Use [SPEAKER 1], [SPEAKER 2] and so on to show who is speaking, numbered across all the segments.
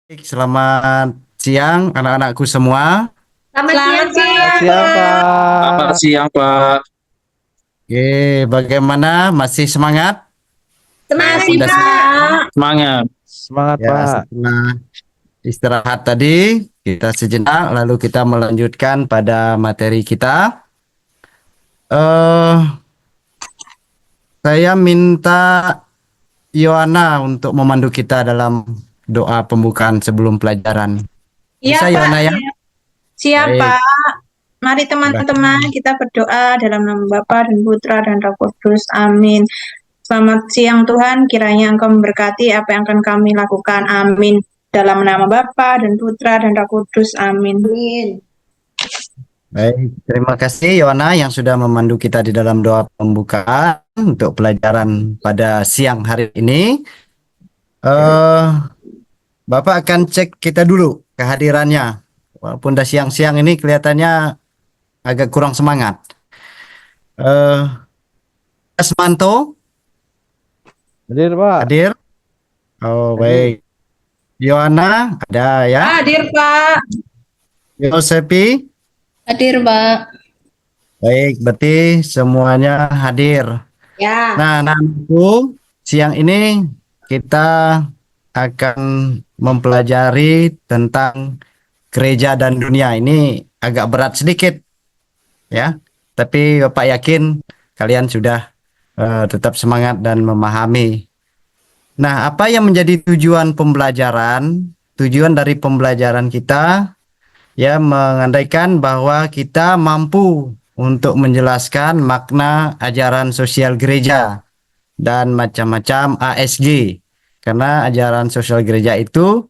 [SPEAKER 1] Selamat siang anak-anakku semua.
[SPEAKER 2] Selamat
[SPEAKER 3] Selamat
[SPEAKER 2] siang,
[SPEAKER 3] siang,
[SPEAKER 2] Pak.
[SPEAKER 4] Selamat
[SPEAKER 3] Pak.
[SPEAKER 4] siang, Pak.
[SPEAKER 1] Oke, bagaimana? Masih semangat?
[SPEAKER 2] Semangat,
[SPEAKER 3] Masih
[SPEAKER 1] Sudah
[SPEAKER 2] Pak.
[SPEAKER 4] Semangat.
[SPEAKER 3] semangat,
[SPEAKER 1] ya
[SPEAKER 3] Pak.
[SPEAKER 1] setelah istirahat tadi, kita sejenak lalu kita melanjutkan pada materi kita. Eh, saya minta Yohana untuk memandu kita dalam doa pembukaan sebelum pelajaran.
[SPEAKER 2] Iya,
[SPEAKER 1] Bisa
[SPEAKER 2] Pak.
[SPEAKER 1] Yohana ya?
[SPEAKER 2] Siap,
[SPEAKER 1] Baik.
[SPEAKER 2] Pak. Mari
[SPEAKER 1] Sudah.
[SPEAKER 2] teman-teman kita berdoa dalam nama Bapa dan Putra dan Roh Kudus. Amin. Selamat siang Tuhan, kiranya Engkau memberkati apa yang akan kami lakukan. Amin. Dalam nama Bapa dan Putra dan Roh Kudus. Amin.
[SPEAKER 1] Baik, terima kasih Yohana yang sudah memandu kita di dalam doa pembukaan untuk pelajaran pada siang hari ini. eh Bapak akan cek kita dulu kehadirannya. Walaupun udah siang-siang ini kelihatannya agak kurang semangat. Eh Asmanto
[SPEAKER 3] Hadir, Pak.
[SPEAKER 1] hadir? Oh,
[SPEAKER 3] Hadir.
[SPEAKER 1] baik. Yohana ada ya?
[SPEAKER 2] Hadir, Pak.
[SPEAKER 1] Yosepi?
[SPEAKER 2] Hadir, Pak.
[SPEAKER 1] Baik, berarti semuanya hadir.
[SPEAKER 2] Ya.
[SPEAKER 1] Nah, nantiku siang ini kita akan mempelajari tentang gereja dan dunia. Ini agak berat sedikit ya, tapi Bapak yakin kalian sudah tetap semangat dan memahami. Nah, apa yang menjadi tujuan pembelajaran? Tujuan dari pembelajaran kita ya mengandaikan bahwa kita mampu untuk menjelaskan makna ajaran sosial gereja dan macam-macam ASG. Karena ajaran sosial gereja itu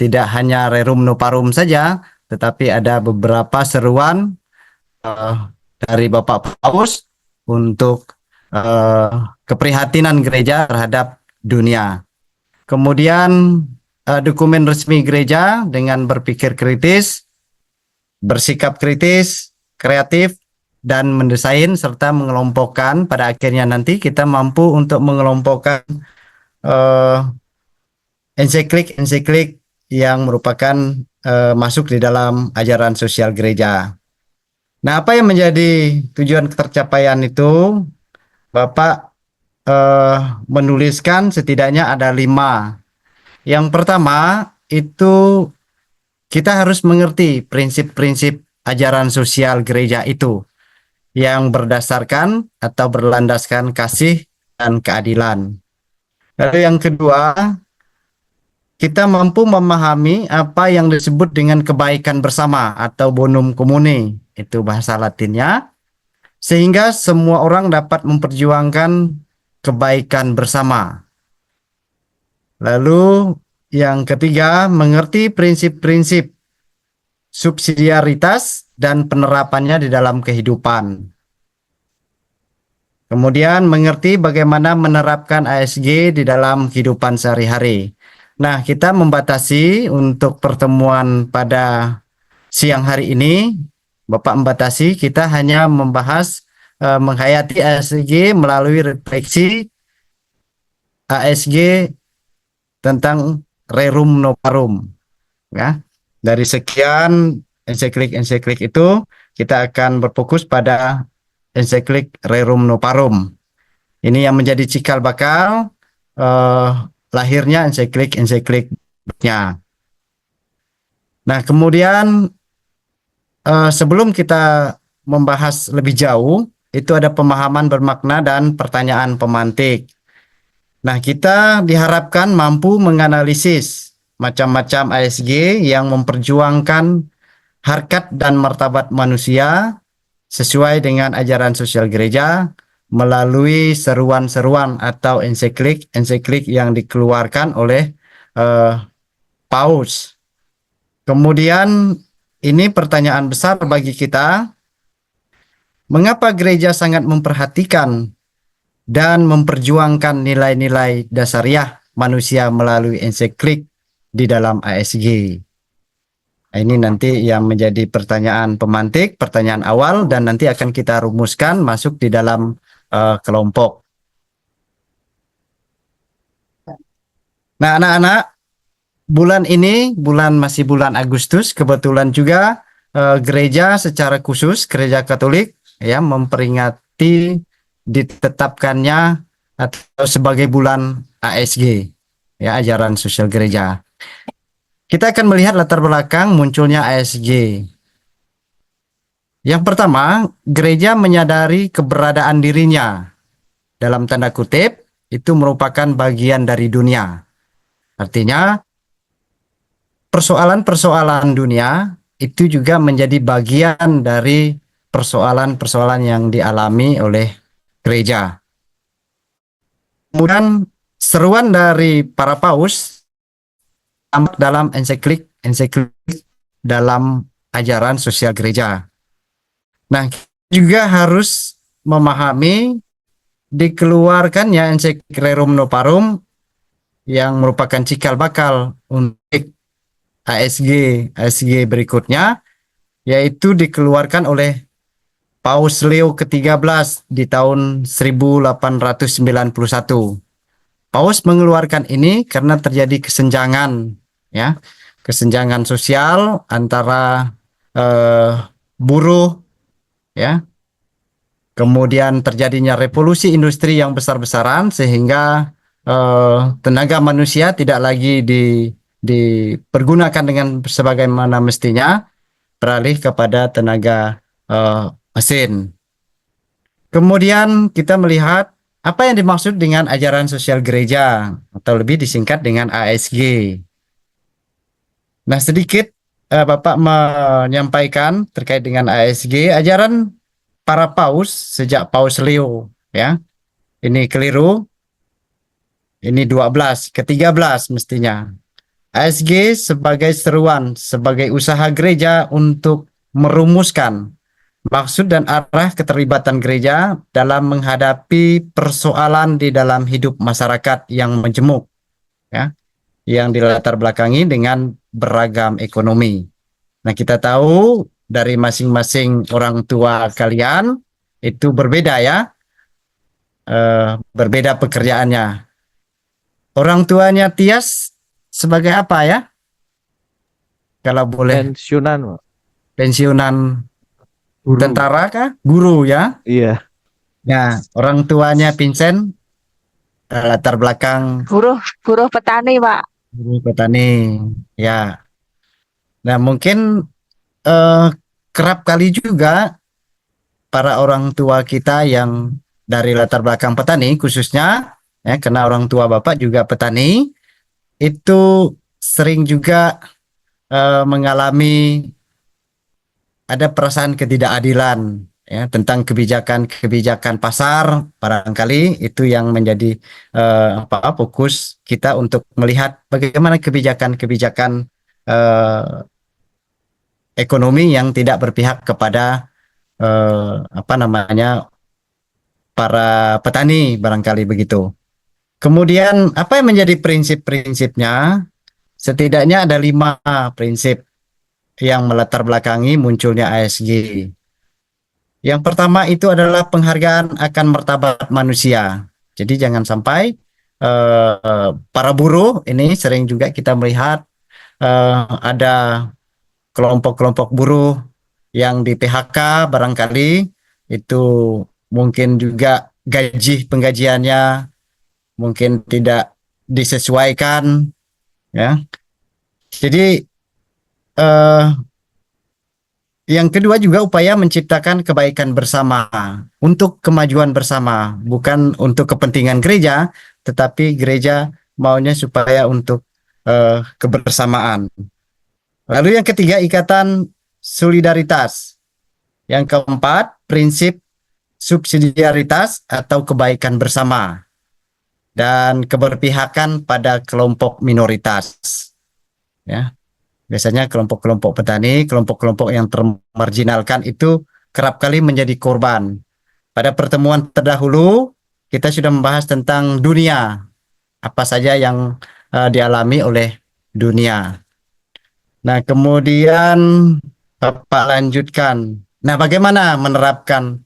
[SPEAKER 1] tidak hanya rerum noparum saja, tetapi ada beberapa seruan eh, dari Bapak Paus untuk eh, keprihatinan gereja terhadap dunia. Kemudian dokumen resmi gereja dengan berpikir kritis, bersikap kritis, kreatif, dan mendesain serta mengelompokkan. Pada akhirnya nanti kita mampu untuk mengelompokkan eh, ensiklik-ensiklik yang merupakan masuk di dalam ajaran sosial gereja. Nah, apa yang menjadi tujuan ketercapaian itu? Bapak menuliskan setidaknya ada 5. Yang pertama itu kita harus mengerti prinsip-prinsip ajaran sosial gereja itu yang berdasarkan atau berlandaskan kasih dan keadilan. Lalu yang kedua, kita mampu memahami apa yang disebut dengan kebaikan bersama atau bonum comune, itu bahasa Latinnya, sehingga semua orang dapat memperjuangkan kebaikan bersama. Lalu yang ketiga, mengerti prinsip-prinsip subsidiaritas dan penerapannya di dalam kehidupan. Kemudian mengerti bagaimana menerapkan ASG di dalam kehidupan sehari-hari. Nah, kita membatasi untuk pertemuan pada siang hari ini, Bapak membatasi kita hanya membahas menghayati ASG melalui refleksi ASG tentang rerum novarum. Ya. Dari sekian ensiklik-ensiklik itu, kita akan berfokus pada ensiklik rerum novarum. Ini yang menjadi cikal bakal lahirnya ensiklik-ensikliknya. Nah, kemudian sebelum kita membahas lebih jauh, itu ada pemahaman bermakna dan pertanyaan pemantik. Nah, kita diharapkan mampu menganalisis macam-macam ASG yang memperjuangkan harkat dan martabat manusia sesuai dengan ajaran sosial gereja melalui seruan-seruan atau ensiklik yang dikeluarkan oleh Paus. Kemudian ini pertanyaan besar bagi kita, mengapa gereja sangat memperhatikan dan memperjuangkan nilai-nilai dasariah manusia melalui ensiklik di dalam ASG? Ini nanti yang menjadi pertanyaan pemantik, pertanyaan awal, dan nanti akan kita rumuskan masuk di dalam kelompok. Nah, anak-anak, bulan ini masih bulan Agustus, kebetulan juga gereja secara khusus gereja Katolik ya memperingati ditetapkannya atau sebagai bulan ASG ya, ajaran sosial gereja. Kita akan melihat latar belakang munculnya ASG. Yang pertama, gereja menyadari keberadaan dirinya dalam tanda kutip itu merupakan bagian dari dunia. Artinya persoalan-persoalan dunia itu juga menjadi bagian dari persoalan-persoalan yang dialami oleh gereja. Kemudian seruan dari para paus dalam ensiklik dalam ajaran sosial gereja. Nah, juga harus memahami dikeluarkannya ensiklik Rerum Novarum yang merupakan cikal bakal untuk ASG berikutnya, yaitu dikeluarkan oleh Paus Leo ke-13 di tahun 1891. Paus mengeluarkan ini karena terjadi kesenjangan ya, kesenjangan sosial antara buruh ya. Kemudian terjadinya revolusi industri yang besar-besaran sehingga tenaga manusia tidak lagi dipergunakan dengan sebagaimana mestinya, beralih kepada tenaga mesin. Kemudian kita melihat apa yang dimaksud dengan ajaran sosial gereja atau lebih disingkat dengan ASG. Nah, sedikit Bapak menyampaikan terkait dengan ASG, ajaran para paus sejak Paus Leo ya. Ini keliru. Ini 12, ke-13 mestinya. ASG sebagai seruan, sebagai usaha gereja untuk merumuskan maksud dan arah keterlibatan gereja dalam menghadapi persoalan di dalam hidup masyarakat yang majemuk, ya, yang dilatar belakangi dengan beragam ekonomi. Nah, kita tahu dari masing-masing orang tua kalian itu berbeda ya, berbeda pekerjaannya. Orang tuanya Tias sebagai apa ya? Kalau boleh
[SPEAKER 3] Pensiunan, Pak.
[SPEAKER 1] pensiunan
[SPEAKER 3] Guru.
[SPEAKER 1] tentara kah? Guru ya?
[SPEAKER 3] Iya.
[SPEAKER 1] Ya, orang tuanya Vincent latar belakang
[SPEAKER 4] Buruh petani, Pak.
[SPEAKER 1] guru petani. Ya. Nah, mungkin kerap kali juga para orang tua kita yang dari latar belakang petani khususnya ya, karena orang tua Bapak juga petani, itu sering juga mengalami ada perasaan ketidakadilan ya tentang kebijakan-kebijakan pasar, barangkali itu yang menjadi fokus kita untuk melihat bagaimana kebijakan-kebijakan ekonomi yang tidak berpihak kepada para petani, barangkali begitu. Kemudian apa yang menjadi prinsip-prinsipnya? Setidaknya ada 5 prinsip yang melatar belakangi munculnya ASG. Yang pertama itu adalah penghargaan akan martabat manusia. Jadi jangan sampai para buruh ini sering juga kita melihat ada kelompok-kelompok buruh yang di PHK, barangkali itu mungkin juga penggajiannya mungkin tidak disesuaikan ya. Jadi yang kedua juga upaya menciptakan kebaikan bersama untuk kemajuan bersama, bukan untuk kepentingan gereja, tetapi gereja maunya supaya untuk kebersamaan. Lalu yang ketiga, ikatan solidaritas. Yang keempat, prinsip subsidiaritas atau kebaikan bersama dan keberpihakan pada kelompok minoritas. Ya. Biasanya kelompok-kelompok petani, kelompok-kelompok yang termarginalkan itu kerap kali menjadi korban. Pada pertemuan terdahulu, kita sudah membahas tentang dunia. Apa saja yang dialami oleh dunia. Nah, kemudian Bapak lanjutkan. Nah, bagaimana menerapkan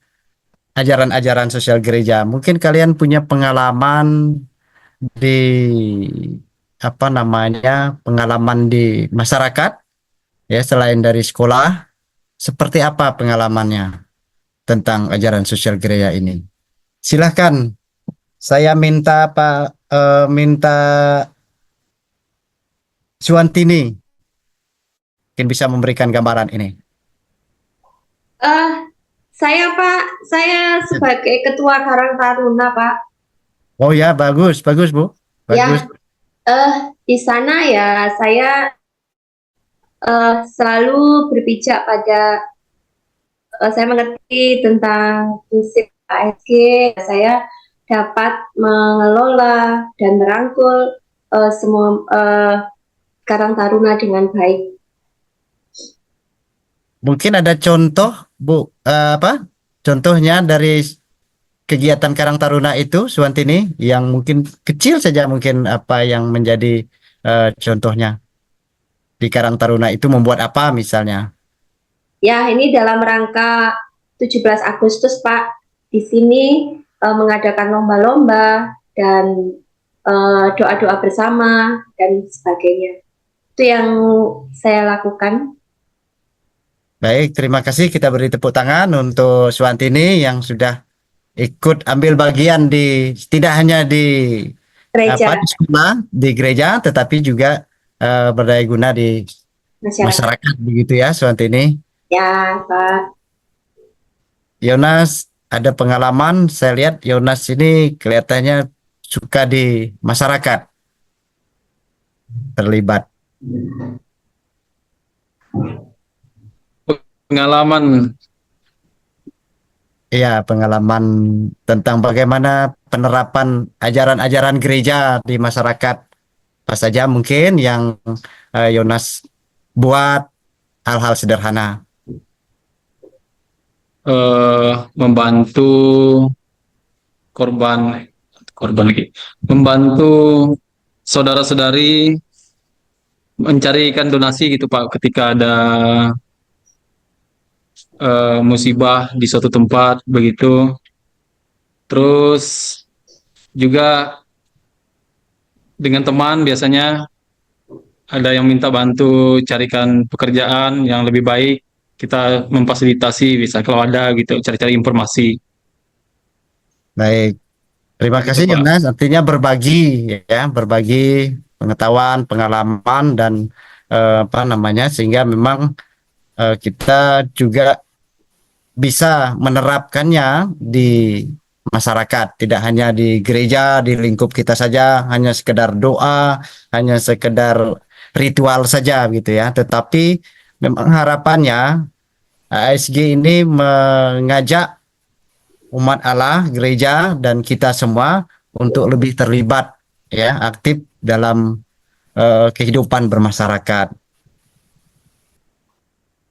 [SPEAKER 1] ajaran-ajaran sosial gereja? Mungkin kalian punya pengalaman di apa namanya pengalaman di masyarakat ya selain dari sekolah, seperti apa pengalamannya tentang ajaran sosial gereja ini? Silahkan, saya minta Suantini mungkin bisa memberikan gambaran ini.
[SPEAKER 5] Eh, saya sebagai Ketua Karang Taruna, Pak.
[SPEAKER 1] Oh ya, bagus, bagus Bu, bagus.
[SPEAKER 5] Ya, di sana ya saya selalu berpijak pada saya mengerti tentang prinsip ASG. Saya dapat mengelola dan merangkul semua Karang Taruna dengan baik.
[SPEAKER 1] Mungkin ada contoh Bu, apa? Contohnya dari kegiatan Karang Taruna itu, Suantini, yang mungkin kecil saja mungkin apa yang menjadi contohnya di Karang Taruna itu membuat apa misalnya?
[SPEAKER 5] Ya, ini dalam rangka 17 Agustus, Pak. Di sini mengadakan lomba-lomba dan doa-doa bersama dan sebagainya. Itu yang saya lakukan.
[SPEAKER 1] Baik, terima kasih. Kita beri tepuk tangan untuk Suantini yang sudah ikut ambil bagian di tidak hanya di
[SPEAKER 5] Gereja,
[SPEAKER 1] di sekolah, di gereja, tetapi juga berdaya guna di
[SPEAKER 5] masyarakat.
[SPEAKER 1] masyarakat begitu ya, Suantini.
[SPEAKER 5] Ya, Pak.
[SPEAKER 1] Yonas ada pengalaman, saya lihat Yonas ini kelihatannya suka di masyarakat terlibat.
[SPEAKER 6] Pengalaman
[SPEAKER 1] Iya, pengalaman tentang bagaimana penerapan ajaran-ajaran gereja di masyarakat. Apa saja mungkin yang Yonas buat hal-hal sederhana.
[SPEAKER 6] membantu korban lagi, membantu saudara-saudari mencarikan donasi gitu Pak ketika ada musibah di suatu tempat begitu. Terus juga dengan teman biasanya ada yang minta bantu carikan pekerjaan yang lebih baik, kita memfasilitasi bisa kalau ada gitu cari-cari informasi.
[SPEAKER 1] Baik, terima
[SPEAKER 6] Begitu,
[SPEAKER 1] kasih
[SPEAKER 6] Pak.
[SPEAKER 1] Yonas. Artinya berbagi ya, berbagi pengetahuan, pengalaman dan apa namanya sehingga memang kita juga bisa menerapkannya di masyarakat, tidak hanya di gereja, di lingkup kita saja, hanya sekedar doa, hanya sekedar ritual saja gitu ya. Tetapi memang harapannya ASG ini mengajak umat Allah, gereja dan kita semua untuk lebih terlibat ya, aktif dalam kehidupan bermasyarakat.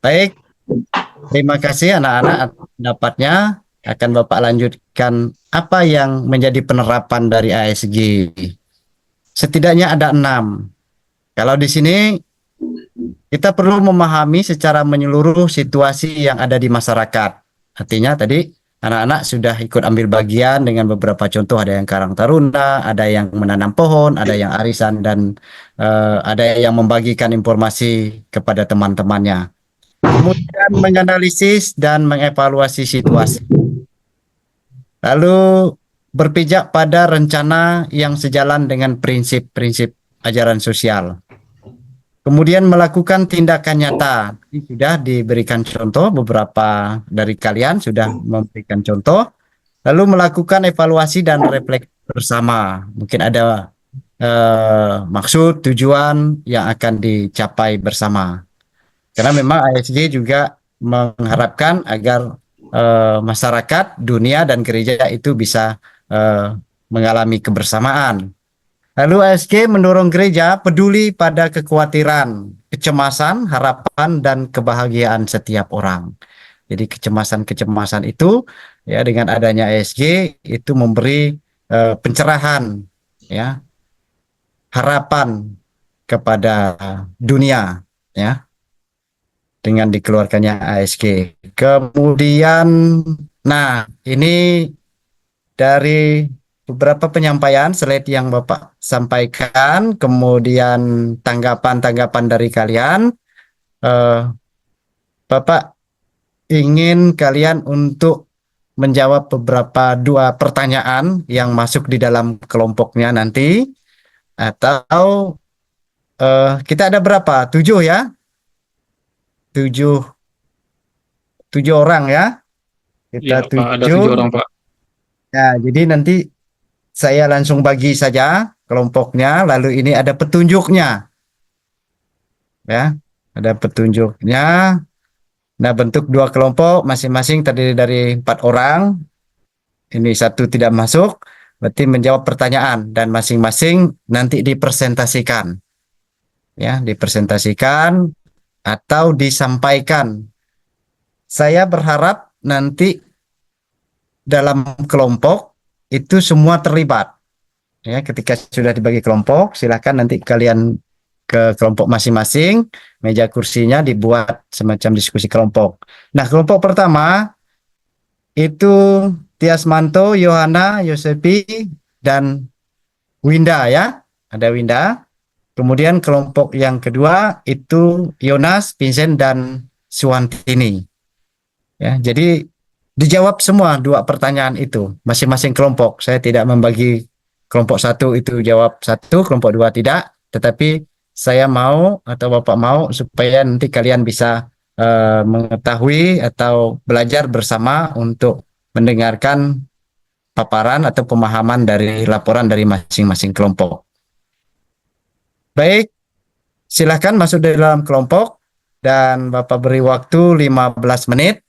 [SPEAKER 1] Baik, terima kasih anak-anak atas pendapatnya. Akan Bapak lanjutkan apa yang menjadi penerapan dari ASG. Setidaknya ada 6. Kalau di sini kita perlu memahami secara menyeluruh situasi yang ada di masyarakat. Artinya tadi anak-anak sudah ikut ambil bagian dengan beberapa contoh. Ada yang Karang Taruna, ada yang menanam pohon, ada yang arisan, dan ada yang membagikan informasi kepada teman-temannya. Kemudian menganalisis dan mengevaluasi situasi. Lalu berpijak pada rencana yang sejalan dengan prinsip-prinsip ajaran sosial. Kemudian melakukan tindakan nyata. Ini sudah diberikan contoh, beberapa dari kalian sudah memberikan contoh. Lalu melakukan evaluasi dan refleksi bersama. Mungkin ada maksud, tujuan yang akan dicapai bersama. Karena memang ASG juga mengharapkan agar masyarakat, dunia, dan gereja itu bisa mengalami kebersamaan. Lalu ASG mendorong gereja peduli pada kekhawatiran, kecemasan, harapan, dan kebahagiaan setiap orang. Jadi kecemasan-kecemasan itu ya dengan adanya ASG itu memberi pencerahan, ya, harapan kepada dunia, ya, dengan dikeluarkannya ASG. Kemudian, nah ini dari beberapa penyampaian slide yang Bapak sampaikan, kemudian tanggapan-tanggapan dari kalian. Eh, Bapak ingin kalian untuk menjawab beberapa dua pertanyaan yang masuk di dalam kelompoknya nanti, atau kita ada berapa? 7 ya? 7 orang ya?
[SPEAKER 6] Iya,
[SPEAKER 1] Kita
[SPEAKER 6] Pak, ada
[SPEAKER 1] 7.
[SPEAKER 6] 7 orang, Pak.
[SPEAKER 1] Ya, jadi nanti saya langsung bagi saja kelompoknya, lalu ini ada petunjuknya. Ya, ada petunjuknya. Nah, bentuk dua kelompok masing-masing terdiri dari 4 orang. Ini satu tidak masuk, berarti menjawab pertanyaan dan masing-masing nanti dipresentasikan. Ya, dipresentasikan atau disampaikan. Saya berharap nanti dalam kelompok itu semua terlibat. Ya, ketika sudah dibagi kelompok, silakan nanti kalian ke kelompok masing-masing, meja kursinya dibuat semacam diskusi kelompok. Nah, kelompok pertama itu Tiasmanto, Yohana, Yosepi, dan Winda ya. Ada Winda. Kemudian kelompok yang kedua itu Yonas, Vincent, dan Suwantini. Ya, jadi dijawab semua dua pertanyaan itu masing-masing kelompok. Saya tidak membagi kelompok satu itu jawab satu, kelompok dua tidak. Tetapi saya mau atau Bapak mau supaya nanti kalian bisa mengetahui atau belajar bersama untuk mendengarkan paparan atau pemahaman dari laporan dari masing-masing kelompok. Baik, silahkan masuk di dalam kelompok dan Bapak beri waktu 15 menit.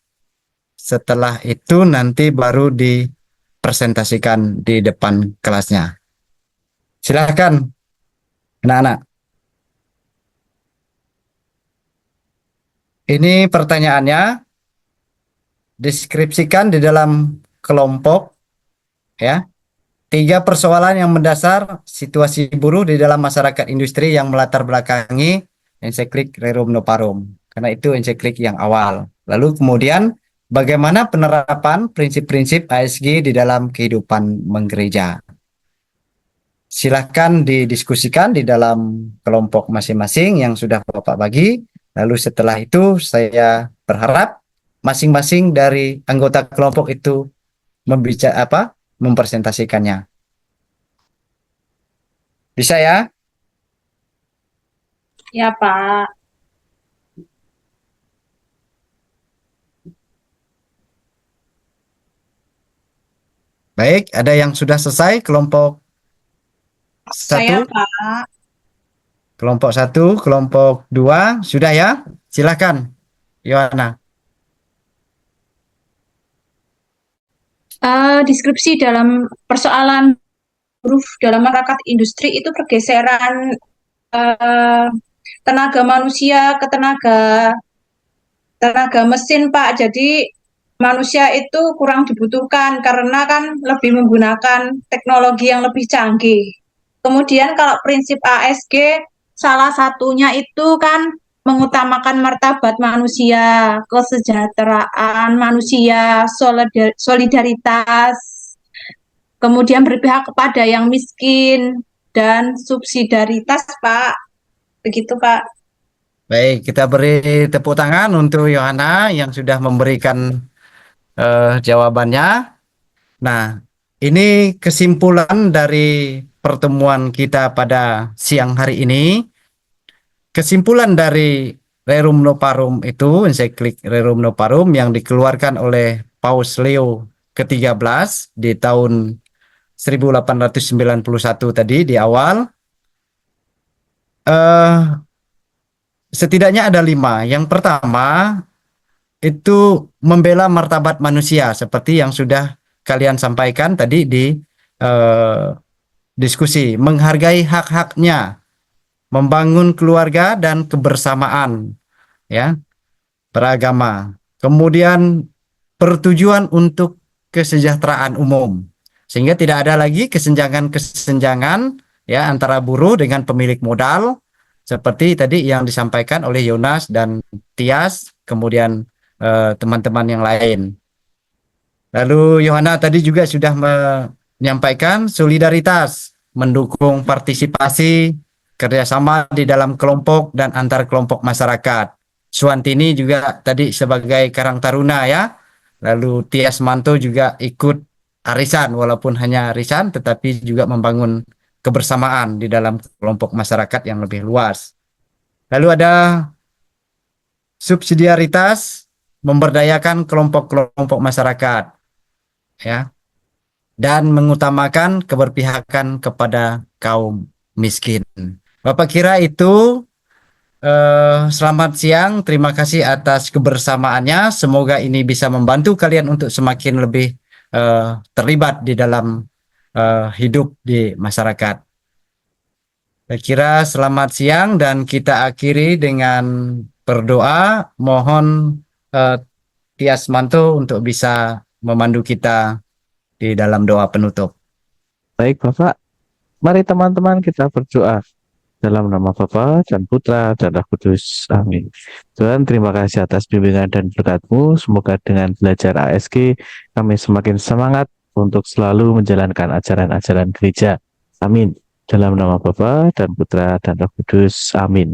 [SPEAKER 1] Setelah itu nanti baru dipresentasikan di depan kelasnya. Silahkan, anak-anak. Ini pertanyaannya. Deskripsikan di dalam kelompok ya 3 persoalan yang mendasar situasi buruh di dalam masyarakat industri yang melatar belakangi ensiklik Rerum Novarum, karena itu ensiklik yang awal. Lalu kemudian bagaimana penerapan prinsip-prinsip ASG di dalam kehidupan menggereja. Silahkan didiskusikan di dalam kelompok masing-masing yang sudah Bapak bagi. Lalu setelah itu saya berharap masing-masing dari anggota kelompok itu mempresentasikannya. Bisa ya?
[SPEAKER 2] Ya, Pak.
[SPEAKER 1] Baik, ada yang sudah selesai kelompok
[SPEAKER 2] Saya,
[SPEAKER 1] 1,
[SPEAKER 2] Pak.
[SPEAKER 1] kelompok 1, kelompok 2, sudah ya? Silakan, Yohana.
[SPEAKER 2] Deskripsi dalam persoalan buruh dalam masyarakat industri itu pergeseran tenaga manusia ke tenaga mesin, Pak. Jadi manusia itu kurang dibutuhkan karena kan lebih menggunakan teknologi yang lebih canggih. Kemudian kalau prinsip ASG salah satunya itu kan mengutamakan martabat manusia, kesejahteraan manusia, solidaritas, kemudian berpihak kepada yang miskin, dan subsidiaritas, Pak. Begitu, Pak.
[SPEAKER 1] Baik, kita beri tepuk tangan untuk Yohana yang sudah memberikan jawabannya. Nah, ini kesimpulan dari pertemuan kita pada siang hari ini. Kesimpulan dari Rerum Novarum itu, ensiklik Rerum Novarum yang dikeluarkan oleh Paus Leo ke-13 di tahun 1891 tadi di awal. Setidaknya ada 5. Yang pertama itu membela martabat manusia seperti yang sudah kalian sampaikan tadi di diskusi, menghargai hak-haknya, membangun keluarga dan kebersamaan ya beragama. Kemudian pertujuan untuk kesejahteraan umum sehingga tidak ada lagi kesenjangan-kesenjangan ya antara buruh dengan pemilik modal seperti tadi yang disampaikan oleh Yonas dan Tias, kemudian teman-teman yang lain. Lalu Yohana tadi juga sudah menyampaikan solidaritas, mendukung partisipasi, kerjasama di dalam kelompok dan antar kelompok masyarakat. Suantini juga tadi sebagai Karang Taruna ya. Lalu Tias Manto juga ikut arisan, walaupun hanya arisan, tetapi juga membangun kebersamaan di dalam kelompok masyarakat yang lebih luas. Lalu ada subsidiaritas, memberdayakan kelompok-kelompok masyarakat, ya, dan mengutamakan keberpihakan kepada kaum miskin. Bapak kira itu. Selamat siang, terima kasih atas kebersamaannya. Semoga ini bisa membantu kalian untuk semakin lebih terlibat di dalam hidup di masyarakat. Saya kira selamat siang dan kita akhiri dengan berdoa. Mohon Tias Manto untuk bisa memandu kita di dalam doa penutup.
[SPEAKER 3] Baik Bapak, mari teman-teman kita berdoa. Dalam nama Bapa dan Putra dan Roh Kudus. Amin. Tuhan, terima kasih atas bimbingan dan berkat-Mu. Semoga dengan belajar ASG, kami semakin semangat untuk selalu menjalankan ajaran-ajaran gereja. Amin. Dalam nama Bapa dan Putra dan Roh Kudus. Amin.